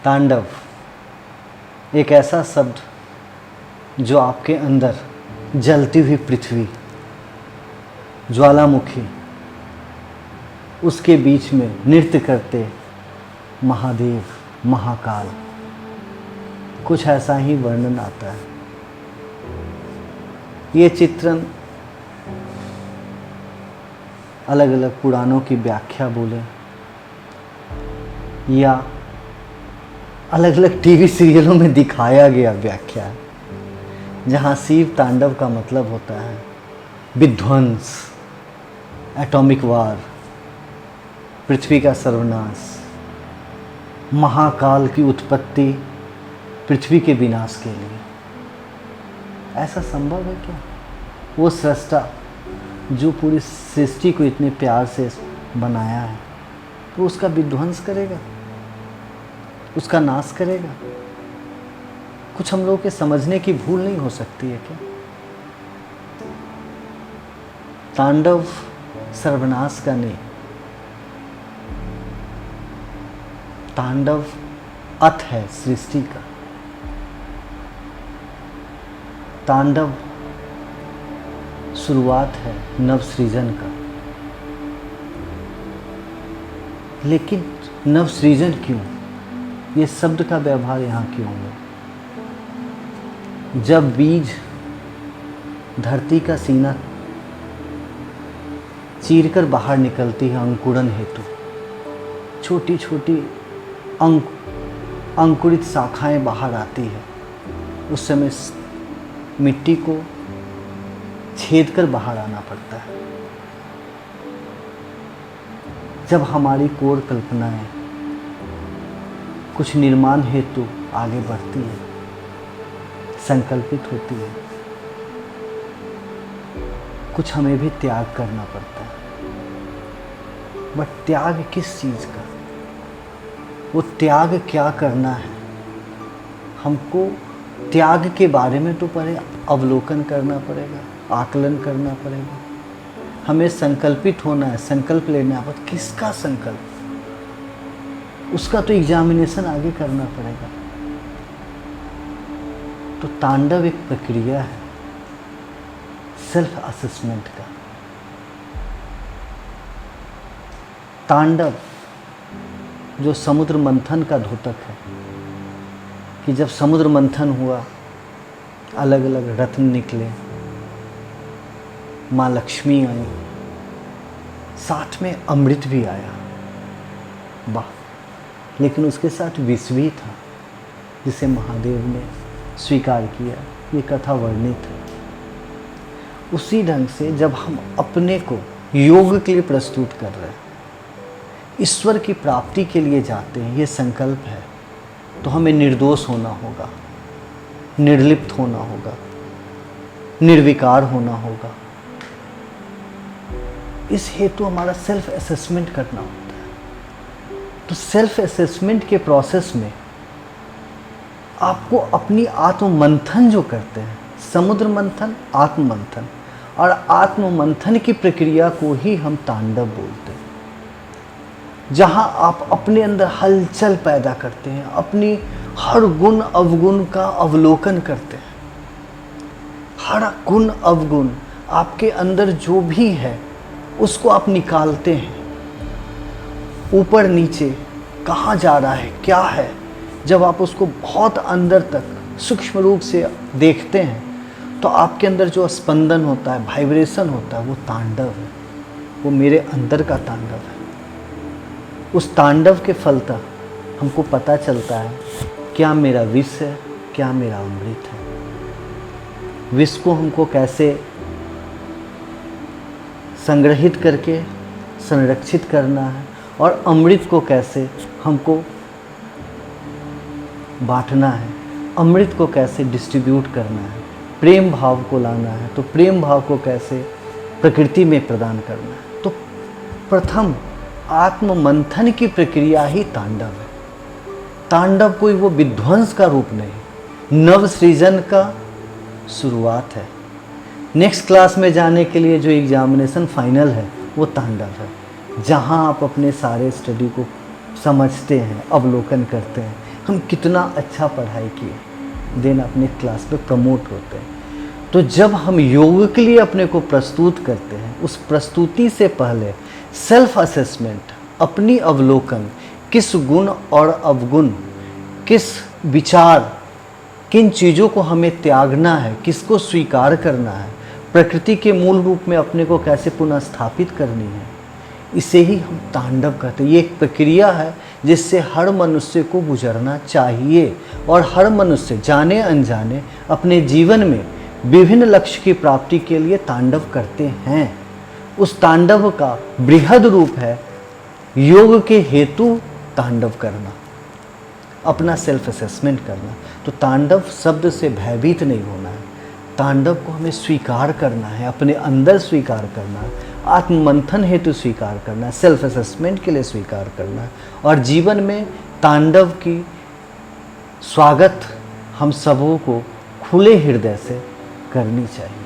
तांडव एक ऐसा शब्द जो आपके अंदर जलती हुई पृथ्वी, ज्वालामुखी, उसके बीच में नृत्य करते महादेव, महाकाल, कुछ ऐसा ही वर्णन आता है। ये चित्रण अलग अलग पुराणों की व्याख्या बोले या अलग अलग टीवी सीरियलों में दिखाया गया व्याख्या है, जहाँ शिव तांडव का मतलब होता है विध्वंस, एटॉमिक वार, पृथ्वी का सर्वनाश, महाकाल की उत्पत्ति पृथ्वी के विनाश के लिए। ऐसा संभव है क्या? वो सृष्टा जो पूरी सृष्टि को इतने प्यार से बनाया है, तो उसका विध्वंस करेगा, उसका नाश करेगा? कुछ हम लोग के समझने की भूल नहीं हो सकती है क्या? तांडव सर्वनाश का नहीं, तांडव अथ है सृष्टि का। तांडव शुरुआत है नवसृजन का। लेकिन नवसृजन क्यों? ये शब्द का व्यवहार यहाँ क्यों है? जब बीज धरती का सीना चीरकर बाहर निकलती है अंकुरन हेतु, छोटी छोटी अंकुरित शाखाएं बाहर आती है, उस समय मिट्टी को छेद कर बाहर आना पड़ता है। जब हमारी कोर कल्पनाएं कुछ निर्माण हेतु आगे बढ़ती है, संकल्पित होती है, कुछ हमें भी त्याग करना पड़ता है। बट त्याग किस चीज़ का? वो त्याग क्या करना है? हमको त्याग के बारे में तो पहले अवलोकन करना पड़ेगा, आकलन करना पड़ेगा। हमें संकल्पित होना है, संकल्प लेना है, बट किसका संकल्प? उसका तो एग्जामिनेशन आगे करना पड़ेगा। तो तांडव एक प्रक्रिया है सेल्फ असेसमेंट का। तांडव जो समुद्र मंथन का द्योतक है, कि जब समुद्र मंथन हुआ, अलग अलग रत्न निकले, माँ लक्ष्मी आई, साथ में अमृत भी आया, वाह! लेकिन उसके साथ विष भी था, जिसे महादेव ने स्वीकार किया। ये कथा वर्णित है। उसी ढंग से जब हम अपने को योग के लिए प्रस्तुत कर रहे हैं, ईश्वर की प्राप्ति के लिए जाते हैं, ये संकल्प है, तो हमें निर्दोष होना होगा, निर्लिप्त होना होगा, निर्विकार होना होगा। इस हेतु हमारा सेल्फ असेसमेंट करना होता है। तो सेल्फ असेसमेंट के प्रोसेस में आपको अपनी आत्म मंथन जो करते हैं, समुद्र मंथन, आत्म मंथन, और आत्म मंथन की प्रक्रिया को ही हम तांडव बोलते हैं, जहाँ आप अपने अंदर हलचल पैदा करते हैं, अपनी हर गुण अवगुण का अवलोकन करते हैं। हर गुण अवगुण आपके अंदर जो भी है उसको आप निकालते हैं, ऊपर नीचे कहाँ जा रहा है, क्या है। जब आप उसको बहुत अंदर तक सूक्ष्म रूप से देखते हैं, तो आपके अंदर जो स्पंदन होता है, वाइब्रेशन होता है, वो तांडव है, वो मेरे अंदर का तांडव है। उस तांडव के फलतः हमको पता चलता है क्या मेरा विष है, क्या मेरा अमृत है। विष को हमको कैसे संग्रहित करके संरक्षित करना है, और अमृत को कैसे हमको बांटना है, अमृत को कैसे डिस्ट्रीब्यूट करना है, प्रेम भाव को लाना है, तो प्रेम भाव को कैसे प्रकृति में प्रदान करना है। तो प्रथम आत्म मंथन की प्रक्रिया ही तांडव है। तांडव कोई वो विध्वंस का रूप नहीं, नव सृजन का शुरुआत है। नेक्स्ट क्लास में जाने के लिए जो एग्जामिनेशन फाइनल है वो तांडव है, जहाँ आप अपने सारे स्टडी को समझते हैं, अवलोकन करते हैं हम कितना अच्छा पढ़ाई किए, देन अपने क्लास में प्रमोट होते हैं। तो जब हम योग के लिए अपने को प्रस्तुत करते हैं, उस प्रस्तुति से पहले सेल्फ असेसमेंट, अपनी अवलोकन, किस गुण और अवगुण, किस विचार, किन चीज़ों को हमें त्यागना है, किसको स्वीकार करना है, प्रकृति के मूल रूप में अपने को कैसे पुनः स्थापित करनी है, इसे ही हम तांडव कहते हैं। ये एक प्रक्रिया है जिससे हर मनुष्य को गुजरना चाहिए, और हर मनुष्य जाने अनजाने अपने जीवन में विभिन्न लक्ष्य की प्राप्ति के लिए तांडव करते हैं। उस तांडव का बृहद रूप है योग के हेतु तांडव करना, अपना सेल्फ असेसमेंट करना। तो तांडव शब्द से भयभीत नहीं होना है, तांडव को हमें स्वीकार करना है, अपने अंदर स्वीकार करना है, आत्ममंथन हेतु स्वीकार करना है, सेल्फ असेसमेंट के लिए स्वीकार करना है। और जीवन में तांडव की स्वागत हम सबों को खुले हृदय से करनी चाहिए।